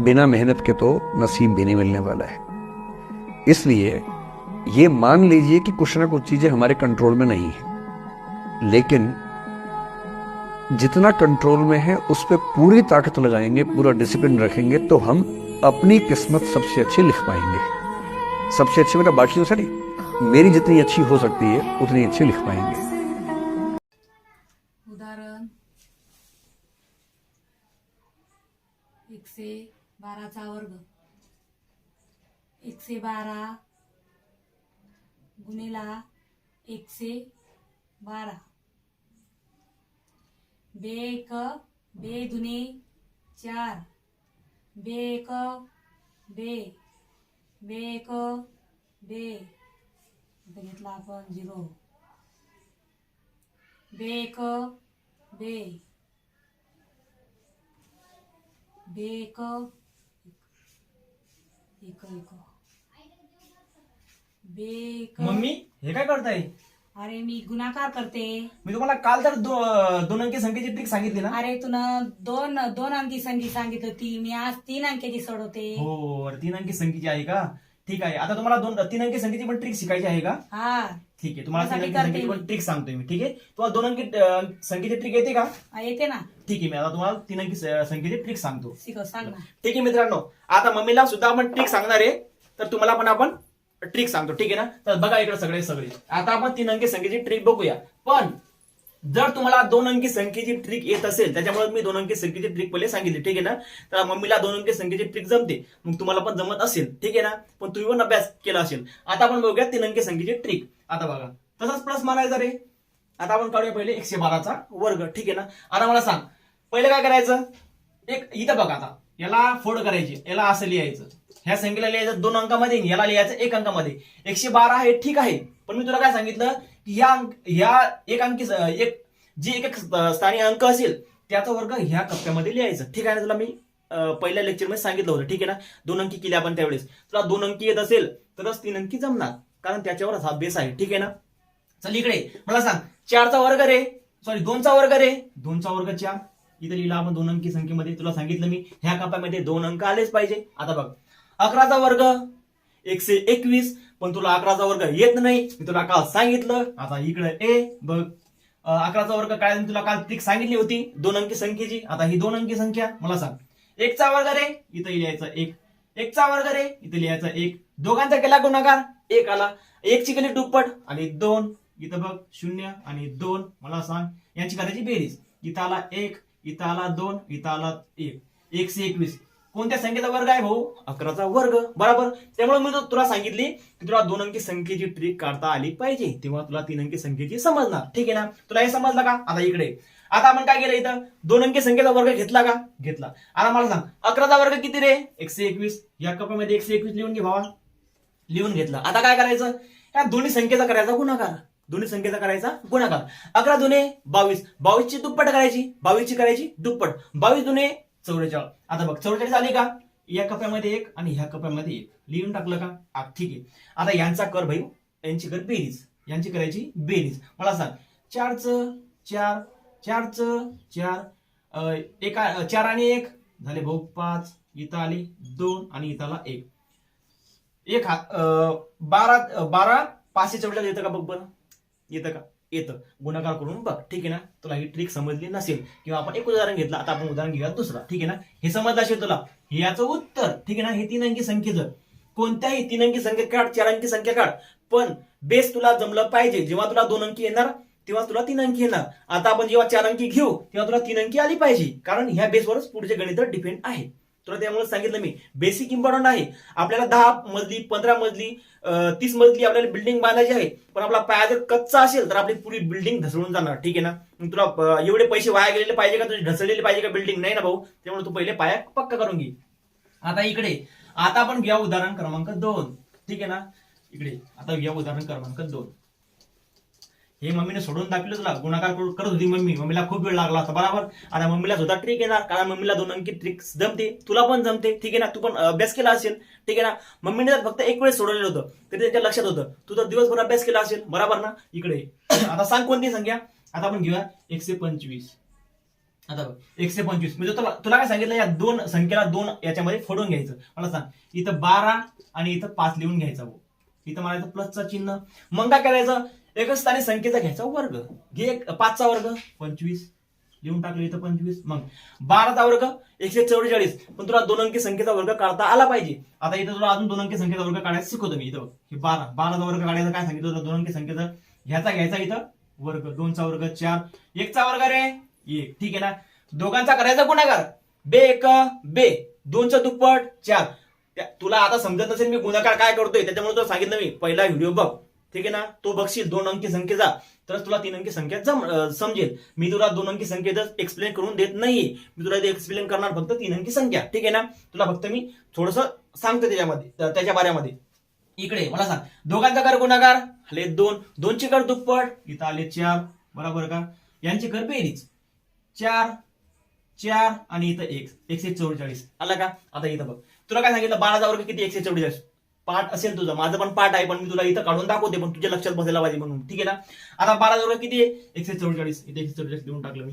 बिना मेहनत के तो नसीब भी नहीं मिलने वाला है। इसलिए ये मान लीजिए कि कुछ ना कुछ चीजें हमारे कंट्रोल में नहीं है, लेकिन जितना कंट्रोल में है उस पर पूरी ताकत लगाएंगे, पूरा डिसिप्लिन रखेंगे, तो हम अपनी किस्मत सबसे अच्छी लिख पाएंगे। सबसे अच्छी मेरा बाकी तो सही, मेरी जितनी अच्छी हो सकती है उतनी अच्छी लिख पाएंगे। उदाहरण 112चा वर्ग 112 गुणिला 112 बे दुने 4 बे घेतला आपण 0 बे एक मम्मी हे काय करताय? अरे मी गुणाकार करते। मी तुम्हाला काल तर दोन अंकी संख्येची ट्रिक सांगितली ना। अरे तुला दोन अंकी संख्या सांगितली होती, मी आज 3 अंकीची सोडवते। हो, 3 अंकी संख्येची आहे का? ठीक आहे। आता तुम्हाला 3 अंकी संख्येची पण ट्रिक शिकायची आहे का? हा ठीक आहे, तुम्हाला 3 अंकी संख्येची पण ट्रिक सांगतोय मी। ठीक आहे, तुम्हाला 2 अंकी संख्येची ट्रिक येते का? येते ना। ठीक आहे, मी आता तुम्हाला 3 अंकी संख्येची ट्रिक सांगतो। शिकव, सांग ना। ठीक आहे मित्रांनो, आता मम्मीला सुद्धा आपण ट्रिक सांगणार आहे, तर तुम्हाला पण आपण ट्रिक सांगतो। ठीक आहे ना? तर बघा इकडे सगळे आता आपण 3 अंकी संख्येची ट्रिक बघूया। पण जर तुम्हाला 2 अंकी संख्येची ट्रिक येत असेल, त्याच्यामुळे मी 2 अंकी संख्येची ट्रिक पहिले सांगितली। ठीक आहे ना? तर मम्मीला 2 अंकी संख्येची ट्रिक जमते, मग तुम्हाला पण जमत असेल। ठीक आहे ना? पण तुम्ही पण अभ्यास केला असेल। आता आपण बघूया 3 अंकी संख्येची ट्रिक। आता बघा, तसाच प्लस मानायचा रे। आता आपण काढूया पहिले 112चा वर्ग। ठीक आहे ना? आता मला सांग, पहिले काय करायचं? एक इथं बघा, आता याला फोड करायची, याला असं लिहायचं, ह्या संख्येला लिहायचं 2 अंकामध्ये, याला लिहायचं 1 अंकामध्ये। 112 हे ठीक आहे, पण मी तुला काय सांगितलं की ह्या एक अंकी जी एक स्थानी अंक असेल त्याचा वर्ग ह्या कप्प्यामध्ये लिहायचं। ठीक आहे ना? तुला मी पहिल्या लेक्चरमध्ये सांगितलं होतं। ठीक आहे ना? 2 अंकी केली आपण त्यावेळेस। तुला 2 अंकी येत असेल तरच 3 अंकी जमणार, कारण त्याच्यावर हा बेस आहे। ठीक आहे ना? चल इकडे मला सांग, 4चा वर्ग रे, सॉरी 2चा वर्ग रे, 2चा वर्ग 4 इथे लिहिला आपण 2 अंकी संख्येमध्ये। तुला सांगितलं मी ह्या कप्प्यामध्ये 2 अंक आलेच पाहिजे। आता बघ, 11चा वर्ग 121, पण तुला 11चा वर्ग येत नाही, मी तुला काल सांगितलं। आता इकडे बघ, 11चा वर्ग काय तुला काल ट्रिक सांगितली होती 2 अंकी संख्येची। आता ही 2 अंकी संख्या मला सांग, 1चा वर्ग रे, इथे लिहायचा 1, 1चा वर्ग रे, इथे लिहायचा 1, दोघांचा केला गुणाकार 1 आला, 1 ची केली दुप्पट आणि 2, इथं बघ 0 आणि 2, मला सांग यांची करायची बेरीज। इथं आला 1, इथं आला 2, इथं आला 1, 121 कोणत्या संख्येचा वर्ग आहे भाऊ? 11चा वर्ग, बरोबर। त्यामुळे मी तुला सांगितली की तुला 2 अंकी संख्येची ट्रिक काढता आली पाहिजे, तेव्हा तुला 3 अंकी संख्येची समजणार। ठीक आहे ना? तुला हे समजलं का? आता इकडे आता आपण काय केलं, इथं 2 अंकी संख्येचा वर्ग घेतला का? घेतला। आता मला सांग, 11चा वर्ग किती रे? 121, या कप्प्यामध्ये 121 लिहून घे भावा, लिहून घेतला। आता काय करायचं? या दोन्ही संख्येचा करायचा गुणाकार, दोन्ही संख्येचा करायचा गुणाकार। 11 दुने 22, 22 ची दुप्पट करायची, 22 ची करायची दुप्पट, 22 दुने 44। आता बघ 44 आली का? या कप्प्यामध्ये 1 आणि ह्या कप्प्यामध्ये 1 लिहून टाकलं का? ठीक आहे। आता यांचा कर भाई, यांची कर बेरीज, यांची करायची बेरीज। मला सांग, 4चं 4, 4चं 4, 4 आणि 1 झाले भाऊ 5, इथं आली 2 आणि इथं आला 1, 12 544 येतं का? बघ बरं, येतं का? येतं। गुणाकार करून बघ। ठीक आहे ना? तुला ही ट्रिक समजली नसेल किंवा आपण एक उदाहरण घेतलं, आता आपण उदाहरण घेऊया दुसरा। ठीक आहे ना? हे समजलं असेल तुला, हे याचं उत्तर। ठीक आहे ना? हे 3 अंकी संख्येचं कोणत्याही 3 अंकी संख्या काढ, 4 अंकी संख्या काढ, पण बेस तुला जमलं पाहिजे। जेव्हा तुला 2 अंकी येणार तेव्हा तुला 3 अंकी येणार। आता आपण जेव्हा 4 अंकी घेऊ तेव्हा तुला 3 अंकी आली पाहिजे, कारण ह्या बेसवरच पुढचे गणित डिपेंड आहे। तुला त्यामुळे सांगितलं मी, बेसिक इम्पॉर्टंट आहे। आपल्याला 10 मजली 15 मजली 30 मजली आपल्याला बिल्डिंग बांधायची आहे, पण आपला पाया जर कच्चा असेल तर आपली पुरी बिल्डिंग ढसळून जाणार। ठीक आहे ना? तुला एवढे पैसे वाया गेलेले पाहिजे का? तुझे ढसळलेले पाहिजे का बिल्डिंग? नाही ना भाऊ, त्यामुळे तू पहिले पाया पक्का करून घे। आता इकडे आता आपण घ्या उदाहरण क्रमांक 2। ठीक आहे ना? इकडे आता घ्या उदाहरण क्रमांक 2। हे मम्मीने सोडून दाखवलं तुला, गुणाकार करत होती मम्मीला खूप वेळ लागला होता, बरोबर। आता मम्मीला सुद्धा ट्रिक येणार, कारण मम्मीला 2 अंकी ट्रिक जमते, तुला पण जमते। ठीक आहे ना? तू पण अभ्यास केला असेल। ठीक आहे ना? मम्मीने जर फक्त एक वेळेस सोडवलेलं होतं तरी त्याच्या लक्षात होतं, तू तर दिवसभर अभ्यास केला असेल, बरोबर ना? इकडे आता सांग कोणती संख्या? आता आपण घेऊया 125, आता बघ 125 म्हणजे तुला काय सांगितलं, या दोन संख्येला दोन याच्यामध्ये फोडून घ्यायचं. मला सांग इथं 12 आणि इथं 5 लिहून घ्यायचा भाऊ. इथं मारायचं प्लसचं चिन्ह. मग काय करायचं, एकच स्थानी संख्येचा घ्यायचा वर्ग. घे 5चा वर्ग 25 लिहून टाकलं इथं 25. मग 12चा वर्ग 144. पण तुला दोन अंकी संख्येचा वर्ग काढता आला पाहिजे. आता इथं तुला अजून दोन अंकी संख्येचा वर्ग काढायला शिकवतो मी. इथं हे 12चा वर्ग काढायचं काय सांगितलं होतं, दोन अंकी संख्येचा घ्यायचा इथं वर्ग. 2चा वर्ग 4, 1चा वर्ग रे 1. ठीक आहे ना. दोघांचा करायचा गुणाकार, बे 1 बे, 2चं दुप्पट 4. तुला आता समजत नसेल मी गुणाकार काय करतोय, त्याच्यामुळे तुला सांगितलं मी पहिला व्हिडिओ बघ. ठीक आहे ना, तो बघशील दोन अंकी संख्येचा, तरच तुला तीन अंकी संख्या समजेल. मी तुला दोन अंकी संख्येचा एक्सप्लेन करून देत नाहीये, मी तुला एक्सप्लेन करणार फक्त तीन अंकी संख्या. ठीक आहे ना, तुला फक्त मी थोडस सांगतो त्याच्या बाऱ्यामध्ये. इकडे मला सांग, दोघांचा कर गुणाकार आले 2, 2ची कर दुप्पट, इथं आले 4. बरोबर का. यांची कर बेरीज 4 4 आणि इथं 144 आला का. आता इथं बघ, तुला काय सांगितलं 12चा वर्ग किती 144. पाठ असेल तुझं, माझं पण पाठ आहे, पण मी तुला इथं काढून दाखवते, पण तुझ्या लक्षात बसायला पाहिजे म्हणून. ठीक आहे ना. आता 12चा वर्ग किती आहे 144. इथे 144 लिहून टाकलं मी.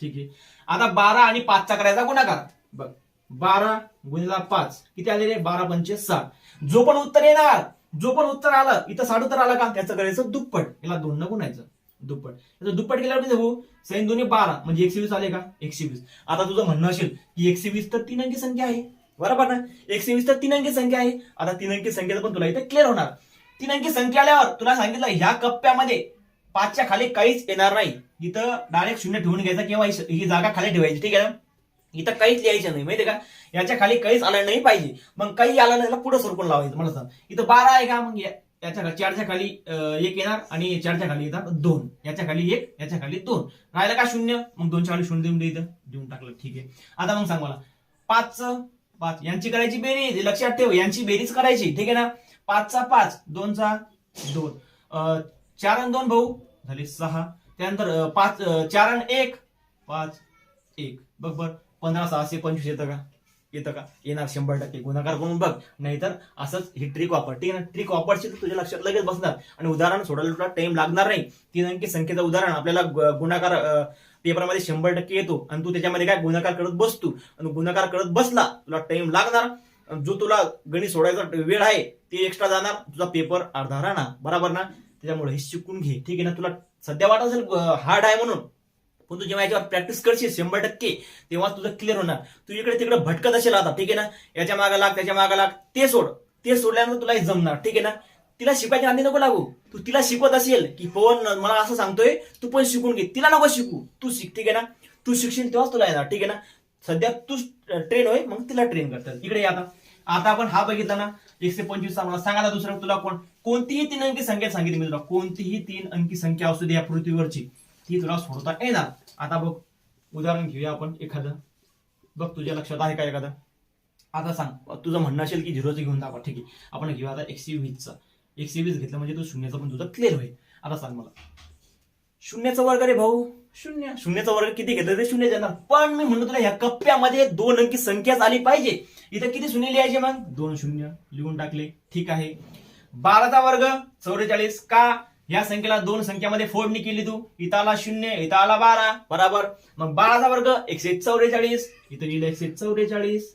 ठीक आहे. आता 12 आणि 5चा करायचा गुणाकार. बघ 12 गुणिला 5 किती आले रे, 12 पंचे 60. जो पण उत्तर येणार, जो पण उत्तर आलं इथं 60 उत्तर आलं का, त्याचं करायचं दुप्पट. याला 2 न गुणायचं दुप्पट. त्याचं दुप्पट केल्यावर बघू, 6 2 12 म्हणजे 120 आले का, 120. आता तुझं म्हणणं असेल की 120 तर तीन अंकी संख्या आहे. बरोबर ना, 120 तर तीन अंकी संख्या आहे. आता तीन अंकी संख्येचं पण तुला इथे क्लिअर होणार. तीन अंकी संख्या आल्यावर तुला सांगितलं ह्या कप्प्यामध्ये 5च्या खाली काहीच येणार नाही. इथं डायरेक्ट 0 ठेवून घ्यायचा किंवा ही जागा खाली ठेवायची. ठीक आहे ना. इथं काहीच लिहायचं नाही, माहितीये का. याच्या खाली काहीच आलं नाही पाहिजे. मग काही आलं नाही पुढे सरकून लावायचं. मला सांग इथं 12 आहे का, मग याच्या 4च्या खाली 1 येणार आणि 4च्या खाली येतात 2. याच्या खाली 1, याच्या खाली 2. राहिलं का 0, मग 2च्या खाली 0 देऊन इथं देऊन टाकलं. ठीक आहे. आता मग सांग मला 5 यांची करायची बेरीज, लक्षात ठेव यांची बेरीज करायची. ठीक आहे ना. 5चा 5, 2चा 2, 4 आणि 2 भाऊ झाले 6. त्यानंतर 5 4 आणि 1 5 1. बघ बर 15 6 25 येतं का येणार 100%. गुणाकार करून बघ, नाहीतर असंच ही ट्रिक वापर. ठीक आहे ना. ट्रिक वापरशील तर तुझ्या लक्षात लगेच बसणार आणि उदाहरण सोडायला तुला टाइम लागणार नाही. तीन अंकी संख्येचं उदाहरण आपल्याला गुणाकार पेपरमध्ये 100% येतो आणि तू त्याच्यामध्ये काय गुणाकार करत बसतो आणि गुणाकार करत बसला तुला टाइम लागणार. जो तुला गणित सोडायचा वेळ आहे ते एक्स्ट्रा जाणार, तुझा पेपर अर्धा राहणार. बरोबर ना. त्याच्यामुळे हे शिकून घे. ठीक आहे ना. तुला सध्या वाटत असेल हार्ड आहे म्हणून, पण तू जेव्हा याच्यावर प्रॅक्टिस करशील 100% तेव्हा तुझं क्लिअर होणार. तू इकडे तिकडे भटकत असेल आता. ठीक आहे ना. याच्या मागे लाग, त्याच्या मागे लाग, ते सोड. ते सोडल्यानंतर तुला हे जमणार. ठीक आहे ना. तिला शिकायच्या नादी नको लागू. तू तिला शिकवत असेल की पवन मला असं सांगतोय, तू पण शिकून घे. तिला नको शिकू, तू शिक. ठीक आहे ना. तू शिकशील तेव्हाच तुला येणार. ठीक आहे ना. सध्या तू ट्रेन होय, मग तिला ट्रेन करतात. इकडे आता आपण हा बघितला ना 125. मला सांगायला दुसरं तुला कोणतीही तीन अंकी संख्या सांगितली मी तुला, कोणतीही तीन अंकी संख्या असू दे या पृथ्वीवरची, ती तुला सोडता येणार. आता बघ उदाहरण घेऊया आपण एखादं. बघ तुझ्या लक्षात आहे का एखादं. आता सांग, तुझं म्हणणं असेल की 0चं घेऊन दाखवा. ठीक आहे. आपण घेऊया आता 120चा. 120 घेतलं म्हणजे तू शून्याचं पण तुझं क्लिअर होईल. आता सांग मला 0चा वर्ग रे भाऊ 0. 0चा वर्ग किती घेतलं ते 0 येणार. पण मी म्हणतो तुला ह्या कप्प्यामध्ये दोन अंकी संख्याच आली पाहिजे. इथं किती शून्य लिहायचे, मग 2 शून्य लिहून टाकले. ठीक आहे. 12चा वर्ग 44 का, या संख्येला दोन संख्यामध्ये फोडणी केली तू. इथं आला 0, इथं आला 12. बरोबर. मग 12चा वर्ग 144, इथं लिहिलं 144.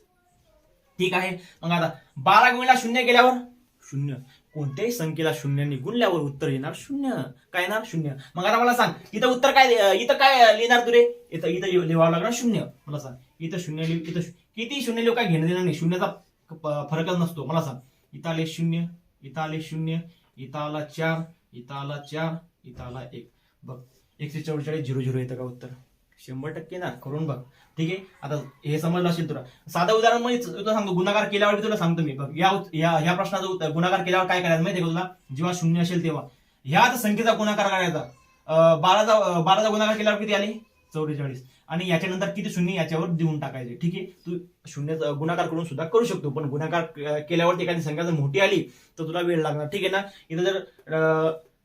ठीक आहे. मग आता 12 गुणिला 0 केल्यावर 0. कोणत्याही संख्येला 0 गुणल्यावर उत्तर येणार 0. काय येणार 0. मग आता मला सांग इथं उत्तर काय, इथं काय लिहिणार तू रे. इथं लिहावं लागणार 0. मला सांग इथं 0 लिहू, इथं किती 0 लिहू काय घेणं देणार नाही. 0चा फरकच नसतो. मला सांग इथं आले 0, इथं आले 0, इथं आला 4, इथं आला 4, इथं आला 1. बघ 144 0 येतं का उत्तर. 100% ना, करून बघ. ठीक आहे. आता हे समजलं असेल तुला. साधं उदाहरण म्हणजे तुला सांगतो, गुणाकार केल्यावर तुला सांगतो मी. बघ या प्रश्नाचं उत्तर, गुणाकार केल्यावर काय करायचं माहिती आहे का तुला. जेव्हा 0 असेल तेव्हा ह्याच संख्येचा गुणाकार करायचा. 12चा गुणाकार केल्यावर किती आले 44 आणि याच्यानंतर किती 0 याच्यावर देऊन टाकायचे. ठीक आहे. तू 0चा गुणाकार करून सुद्धा करू शकतो, पण गुणाकार केल्यावर एखादी संख्या जर मोठी आली तर तुला वेळ लागणार. ठीक आहे ना. इथं जर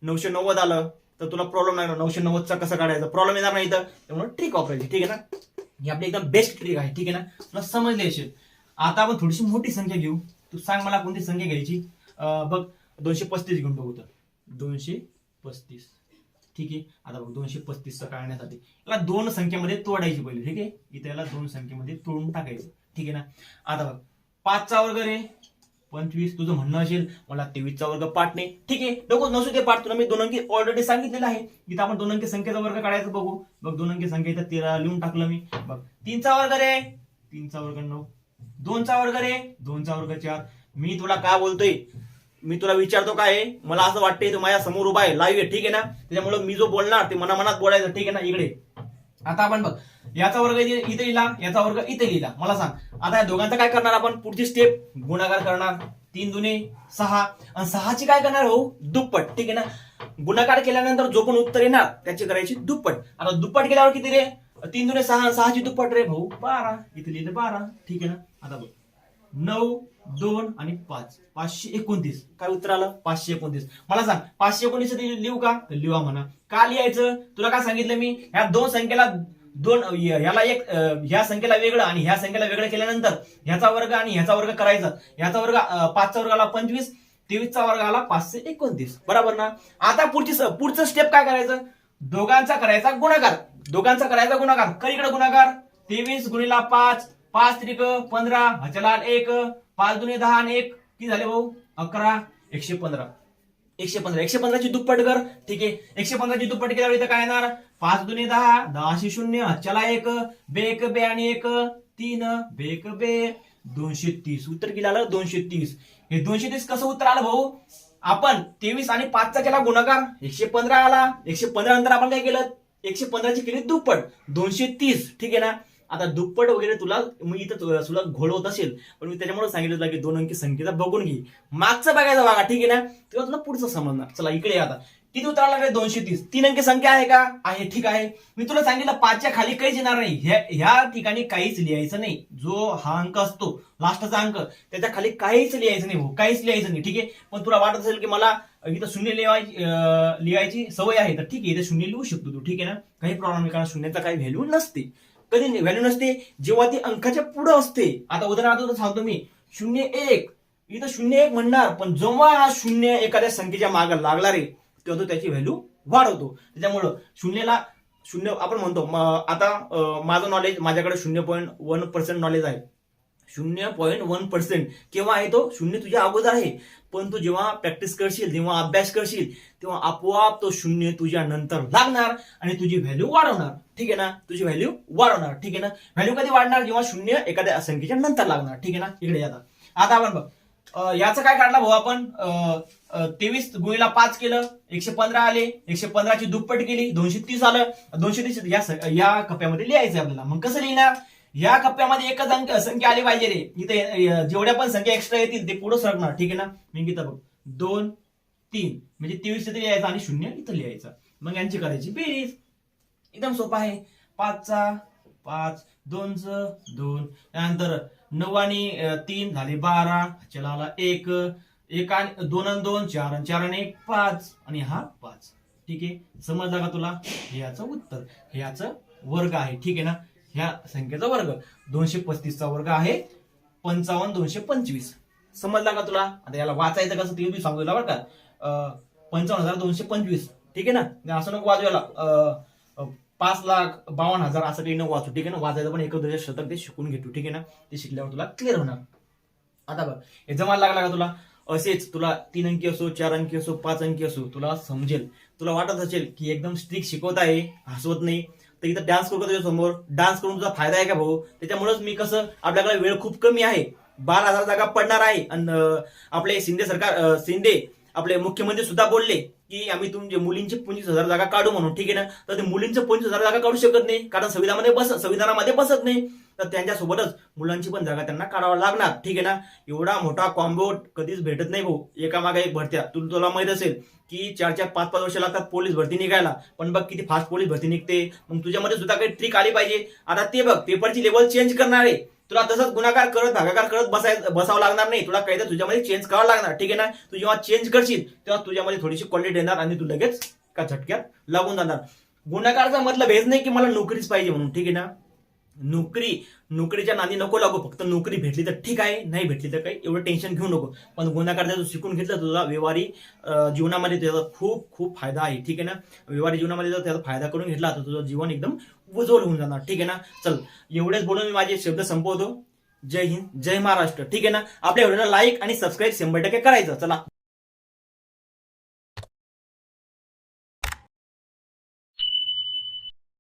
990 आलं तर तुला प्रॉब्लेम नाही. 990चा कसं काढायचा प्रॉब्लेम येणार नाही इथं. त्यामुळे ट्रिक वापरायची. ठीक आहे ना. ही आपली एकदम बेस्ट ट्रिक आहे. ठीक आहे ना. तुला समजली असेल. आता आपण थोडीशी मोठी संख्या घेऊ. तू सांग मला कोणती संख्या घ्यायची. बघ 235 घेऊन बघू तर. 235 ठीक आहे. आता बघ 235 काढण्यासाठी याला दोन संख्येमध्ये तोडायची पहिले, ठीक आहे. इथे याला दोन संख्येमध्ये तोडून टाकायचं, ठीक आहे ना. आता बघ 5चा वर्ग रे 25. तुझं म्हणणं असेल मला 23चा वर्ग पाठ नाही, ठीक आहे, नको नसू ते पाठ. तुला मी दोन अंकी ऑलरेडी सांगितलेलं आहे. इथं आपण दोन अंकी संख्येचा वर्ग काढायचं बघू. बघ दोन अंकी संख्या इथं 13 लिहून टाकलं मी. बघ 3चा वर्ग रे 3चा वर्ग 9. 2चा वर्ग रे 2चा वर्ग 4. मी तुला काय बोलतोय, मी तुला विचारतो काय आहे, मला असं वाटतंय तू माझ्या समोर उभा आहे, लाईव्ह आहे, ठीक आहे ना. त्याच्यामुळे मी जो बोलणार ते मनामनात बोलायचं, ठीक आहे ना. इकडे आता आपण बघ याचा वर्ग इथे लिहिला, याचा वर्ग इथे लिहिला. मला सांग आता या दोघांचा काय करणार आपण, पुढची स्टेप गुणाकार करणार. 3 दुने 6 आणि 6ची काय करणार हो, दुप्पट, ठीक आहे ना. गुणाकार केल्यानंतर जो पण उत्तर येणार त्याची करायची दुप्पट. आता दुप्पट केल्यावर किती रे, 3 दुने 6, 6ची दुप्पट रे भाऊ 12. इथे लिहिलं 12, ठीक आहे ना. आता बघ 9, 2 आणि 5, 529. काय उत्तर आलं 529. मला सांग 519 लिहू का, तर लिहा म्हणा. का लिहायचं, तुला काय सांगितलं मी, ह्या दोन संख्येला दोन, ह्याला एक, ह्या संख्येला वेगळं आणि ह्या संख्येला वेगळं केल्यानंतर ह्याचा वर्ग आणि ह्याचा वर्ग करायचा. ह्याचा वर्ग 5चा वर्ग आला 25, 23चा वर्ग आला 529, बरोबर ना. आता पुढचं स्टेप काय करायचं, दोघांचा करायचा गुणाकार. दोघांचा करायचा गुणाकार, कर इकडे गुणाकार. 23 गुणिला 5, 5 त्रिक 15, चला 1, 5 दुने 10 आणि 1 किती झाले भाऊ 11, 115. 115ची दुप्पट कर, ठीक आहे. 115ची दुप्पट केल्यावर इथं काय येणार, 5 दुने 10, 10 0, चला 1, बे बे आणि 1 3, बे 230. उत्तर किती आलं 230. हे 230 कसं उत्तर आलं भाऊ, आपण 23 आणि 5चा केला गुणाकार, 115 आला. 115 नंतर आपण काय केलं, 115ची केली दुप्पट 230, ठीक आहे ना. आता दुप्पट वगैरे तुला मी इथं तुला घोळ होत असेल, पण मी त्याच्यामुळे सांगितलं की दोन अंकी संख्येचा बघून घे, मागचं बघायचं बघा, ठीक आहे ना. तेव्हा तुला पुढचं समजणार. चला इकडे आता किती उत्तर आला 230. 3 अंकी संख्या आहे का, आहे, ठीक आहे. मी तुला सांगितलं 5च्या खाली काहीच येणार नाही, ह्या ठिकाणी काहीच लिहायचं नाही. जो हा अंक असतो लास्टचा अंक त्याच्या खाली काहीच लिहायचं नाही भाऊ, काहीच लिहायचं नाही, ठीक आहे. पण तुला वाटत असेल की मला इथं शून्य लिहायची सवय आहे, तर ठीक आहे, इथे शून्य लिहू शकतो तू, ठीक आहे ना. काही प्रॉब्लेम नाही, कारण शून्याचा काही व्हॅल्यू नसते, कधी व्हॅल्यू नसते जेव्हा ती अंकाच्या पुढे असते. आता उदाहरणार्थ सांगतो मी 01, इथं 01 म्हणणार, पण जेव्हा हा शून्य एखाद्या संख्येच्या मागे लागला रे तेव्हा तो त्याची व्हॅल्यू वाढवतो. त्याच्यामुळं शून्य आपण म्हणतो. आता माझं नॉलेज, माझ्याकडे 0.1% नॉलेज आहे. 0.1% केव्हा आहे तो, शून्य तुझ्या अगोदर आहे, पण तू जेव्हा प्रॅक्टिस करशील, जेव्हा अभ्यास करशील, तेव्हा आपोआप तो शून्य तुझ्या नंतर लागणार आणि तुझी व्हॅल्यू वाढवणार, ठीक आहे ना. तुझी व्हॅल्यू वाढवणार, ठीक आहे ना. व्हॅल्यू कधी वाढणार, जेव्हा शून्य एखाद्या संख्येच्या नंतर लागणार, ठीक आहे ना. इकडे आता आपण बघ याचं काय काढला भाऊ आपण, 23 गुणिला 5 केलं 115 आले. 115ची दुप्पट केली 230 आलं. 230 या कप्प्यामध्ये लिहायचं आपल्याला. मग कसं लिहिणार, या कप्प्यामध्ये एकच अंक संख्या आली पाहिजे रे. इथे जेवढ्या पण संख्या एक्स्ट्रा येतील ते पुढे सरकणार, ठीक आहे ना. मी इथं बघ 2, 3 म्हणजे 23 इथे लिहायचं आणि 0 इथं लिहायचं. मग यांची करायची बेरीज, एकदम सोपा आहे. 5चा 5, 2चं 2, त्यानंतर 9 आणि 3 झाले 12, चला आला 1, 1 आणि 2 आणि 2 4 आणि 4 आणि 1 5 आणि हा 5, ठीक आहे. समजलं का तुला, हे याचं उत्तर, हे याचं वर्ग आहे, ठीक आहे ना. ह्या संख्येचा वर्ग 235चा वर्ग आहे 55,225. समजला का तुला. आता याला वाचायचं कसं ते मी सांगू बरं का. 55,225, ठीक आहे ना. असं नको वाजू, याला 5,52,000 असं काही नको वाचू, ठीक आहे ना. वाचायचं पण 1 शतक ते शिकून घेतो, ठीक आहे ना. ते शिकल्यावर तुला क्लिअर होणार. आता बघ हे जमायला लागला का तुला, असेच तुला 3 अंकी असो, 4 अंकी असो, 5 अंकी असो, तुला समजेल. तुला वाटत असेल की एकदम स्ट्रिक्ट शिकवत आहे, हसवत नाही, तर इथं डान्स करू का तुझ्या समोर, डान्स करून तुझा फायदा आहे का भाऊ. त्याच्यामुळेच मी कसं, आपल्याकडे वेळ खूप कमी आहे, 12,000 जागा पडणार आहे. आणि आपले शिंदे आपले मुख्यमंत्री सुद्धा बोलले की आम्ही तुमचे मुलींचे 25,000 जागा काढू म्हणून, ठीक आहे ना. तर ते मुलींचे 25,000 जागा काढू शकत नाही, कारण संविधानामध्ये बसत नाही. तर त्यांच्यासोबतच मुलांची पण जागा त्यांना काढावा लागणार, ठीक आहे ना. एवढा मोठा कॉम्बो कधीच भेटत नाही भाऊ, एकामागे एक भरत्या. तुला माहित असेल की 4-4, 5-5 वर्ष लागतात पोलीस भरती निघायला, पण बघ किती फास्ट पोलीस भरती निघते. मग तुझ्यामध्ये सुद्धा काही ट्रिक आली पाहिजे. आता ते बघ, पेपरची लेवल चेंज करणार आहे, तुला तसंच गुणाकार करत भागाकार करत बसावं लागणार नाही. तुला काहीतरी तुझ्यामध्ये चेंज करावं लागणार, ठीक आहे ना. तू जेव्हा चेंज करशील तेव्हा तुझ्यामध्ये थोडीशी क्वालिटी येणार आणि तू लगेच का झटक्यात लागून जाणार. गुणाकारचा मतलब हेच नाही की मला नोकरीच पाहिजे म्हणून, ठीक आहे ना. नोकरीच्या नादी नको लागू. फक्त नोकरी भेटली तर ठीक आहे, नाही भेटली तर काही एवढं टेन्शन घेऊ नको. पण गुन्हेगार तू शिकून घेतलं, तुझा व्यवहारी जीवनामध्ये त्याचा खूप खूप फायदा आहे. ठीक आहे ना. व्यवहारी जीवनामध्ये जर त्याचा फायदा करून घेतला तर तुझं जीवन एकदम उज्ज्वल होऊन जाणार. ठीक आहे ना. चल, एवढेच बोलून मी माझे शब्द संपवतो. जय हिंद, जय महाराष्ट्र. ठीक आहे ना. आपल्या व्हिडिओला लाईक आणि सबस्क्राईब 100% करायचं. चला.